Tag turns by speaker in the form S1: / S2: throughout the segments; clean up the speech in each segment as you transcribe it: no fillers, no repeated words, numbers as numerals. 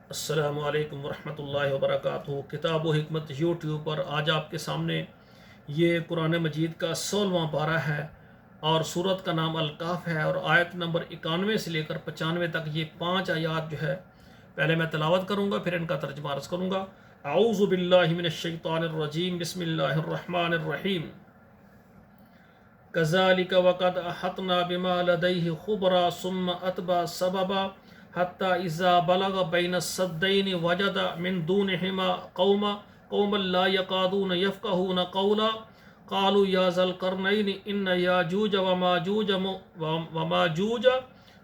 S1: السلام علیکم ورحمۃ اللہ وبرکاتہ۔ کتاب و حکمت یوٹیوب پر آج آپ کے سامنے یہ قرآن مجید کا 16واں پارہ ہے اور سورت کا نام الکہف ہے، اور آیت نمبر 91 سے لے کر 95 تک یہ 5 آیات جو ہے پہلے میں تلاوت کروں گا، پھر ان کا ترجمہ عرض کروں گا۔ اعوذ باللہ من الشیطان الرجیم، بسم اللہ الرحمن الرحیم۔ کذالک وقد احطنا بما لدیہ خبرا ثم اتبع سببا حتی اذا بلغ بین السدین وجد من دونہما قوما لا یکادون یفقہون قولا قالوا یا ذا القرنین ان یاجوج وماجوج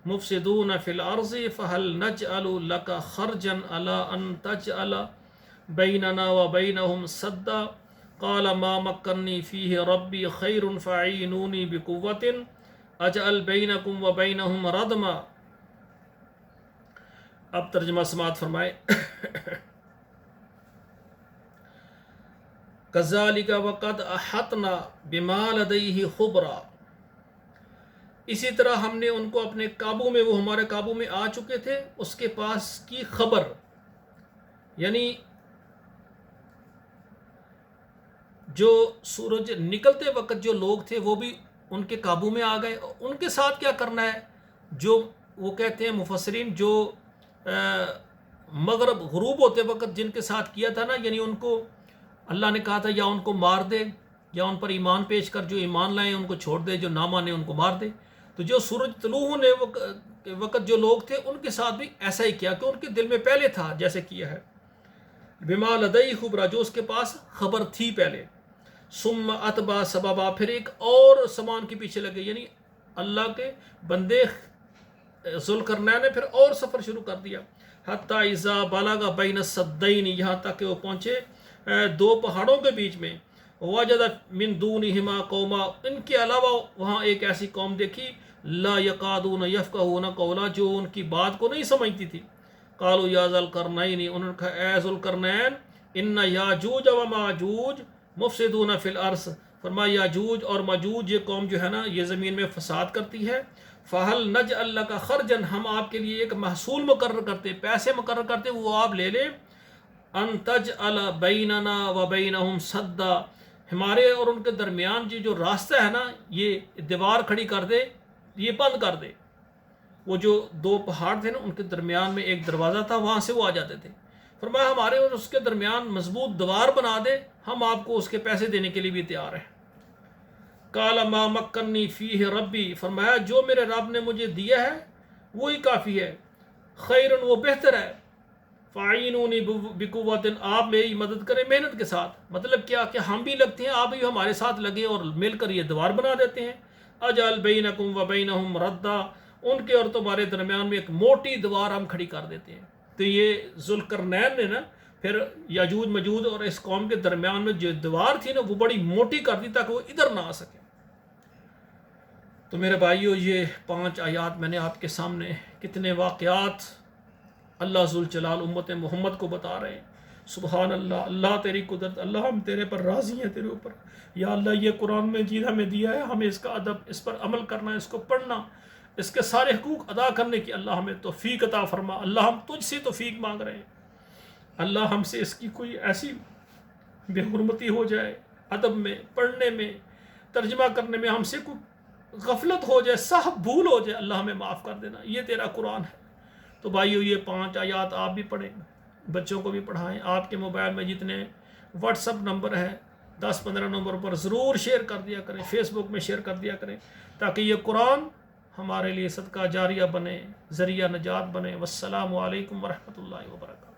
S1: مفسدون فی الارض فہل نجعل لک خرجا علی ان تجعل بیننا وبینہم سدا قال ما مکنی فیہ ربی خیر فاعینونی بقوۃ اجعل بینکم وبینہم ردما۔ اب ترجمہ سماعت فرمائے۔ کذالک وقد احطنا بما لدیہ خبرا، اسی طرح ہم نے ان کو اپنے قابو میں، وہ ہمارے قابو میں آ چکے تھے، اس کے پاس کی خبر، یعنی جو سورج نکلتے وقت جو لوگ تھے وہ بھی ان کے قابو میں آ گئے۔ ان کے ساتھ کیا کرنا ہے، جو وہ کہتے ہیں مفسرین، جو مغرب غروب ہوتے وقت جن کے ساتھ کیا تھا نا، یعنی ان کو اللہ نے کہا تھا یا ان کو مار دے یا ان پر ایمان پیش کر، جو ایمان لائیں ان کو چھوڑ دے، جو نہ مانے ان کو مار دے۔ تو جو سورج طلوع ہونے وقت جو لوگ تھے ان کے ساتھ بھی ایسا ہی کیا کہ ان کے دل میں پہلے تھا جیسے کیا ہے۔ بما لدیہ خبرا، جو اس کے پاس خبر تھی پہلے۔ ثم اتبع سببا، پھر ایک اور سامان کے پیچھے لگے، یعنی اللہ کے بندے ذوالقرنین نے پھر اور سفر شروع کر دیا۔ حتی اذا بلغ بین السدین، یہاں تک کہ وہ پہنچے دو پہاڑوں کے بیچ میں۔ وجد من دونہما قوما، ان کے علاوہ وہاں ایک ایسی قوم دیکھی، لا یکادون یفقہون قولا، جو ان کی بات کو نہیں سمجھتی تھی۔ قالوا یا ذا القرنین، انہوں نے کہا اے ذوالقرنین، ان یاجوج و ماجوج مفسدون فی الارض، فرمایا یاجوج اور ماجوج یہ قوم جو ہے نا یہ زمین میں فساد کرتی ہے۔ فہل نجعل لک خرجا، ہم آپ کے لیے ایک محصول مقرر کرتے، پیسے مقرر کرتے، وہ آپ لے لیں۔ ان تجعل بیننا و بینہم سدا، ہمارے اور ان کے درمیان جو راستہ ہے نا، یہ دیوار کھڑی کر دے، یہ بند کر دے۔ وہ جو دو پہاڑ تھے نا ان کے درمیان میں ایک دروازہ تھا، وہاں سے وہ آ جاتے تھے۔ فرمایا ہمارے اور اس کے درمیان مضبوط دیوار بنا دے، ہم آپ کو اس کے پیسے دینے کے لیے بھی تیار ہیں۔ قال ما مکنی فیہ ربی، فرمایا جو میرے رب نے مجھے دیا ہے وہی کافی ہے، خیرن وہ بہتر ہے، فاعینونی بقوۃ، آپ میری مدد کریں محنت کے ساتھ۔ مطلب کیا کہ ہم بھی لگتے ہیں، آپ بھی ہمارے ساتھ لگے اور مل کر یہ دیوار بنا دیتے ہیں۔ اجعل بینکم وبینہم ردا، ان کے اور تمہارے درمیان میں ایک موٹی دیوار ہم کھڑی کر دیتے ہیں۔ تو یہ ذوالقرنین نے نا پھر یاجوج ماجوج اور اس قوم کے درمیان میں جو دیوار تھی نا وہ بڑی موٹی کر دی تاکہ وہ ادھر نہ آ سکے۔ تو میرے بھائیو، یہ 5 آیات میں نے آپ کے سامنے کتنے واقعات اللہ ذوالجلال امت محمد کو بتا رہے ہیں۔ سبحان اللہ، اللہ تیری قدرت، اللہ ہم تیرے پر راضی ہیں، تیرے اوپر یا اللہ یہ قرآن مجید ہمیں دیا ہے، ہمیں اس کا ادب، اس پر عمل کرنا، اس کو پڑھنا، اس کے سارے حقوق ادا کرنے کی اللہ ہمیں توفیق عطا فرما۔ اللہ ہم تجھ سے توفیق مانگ رہے ہیں، اللہ ہم سے اس کی کوئی ایسی بے حرمتی ہو جائے، ادب میں، پڑھنے میں، ترجمہ کرنے میں ہم سے کوئی غفلت ہو جائے، صاحب بھول ہو جائے، اللہ ہمیں معاف کر دینا، یہ تیرا قرآن ہے۔ تو بھائیو، یہ 5 آیات آپ بھی پڑھیں، بچوں کو بھی پڑھائیں، آپ کے موبائل میں جتنے واٹس اپ نمبر ہے 10-15 نمبر پر ضرور شیئر کر دیا کریں، فیس بک میں شیئر کر دیا کریں، تاکہ یہ قرآن ہمارے لیے صدقہ جاریہ بنے، ذریعہ نجات بنے۔ والسلام علیکم ورحمۃ اللہ وبرکاتہ۔